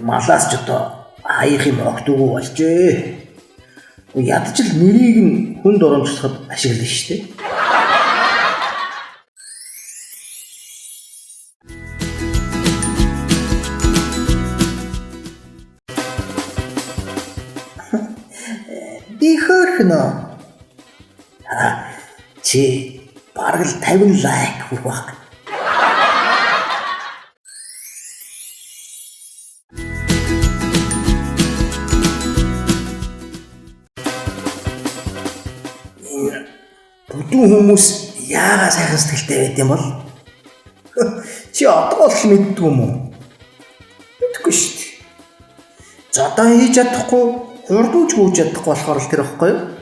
малаас ч одоо хаях юм огтгүй болжээ. Ядч л нэрийг нь хүнд оромжлоход ашиглана шүү дээ. Би хөөрхнө. Чи бараг л 50 лайк хүрэх баг. Бүдүүн хүмүүс яагаад сайхан сэтгэлтэй байд юм бол? Чи одоо л мэддэг юм уу? Мэдгүй шүү дээ. За одоо хийж чадахгүй, хурдууч гүйж чадахгүй болохоор л тэр ихгүй юу?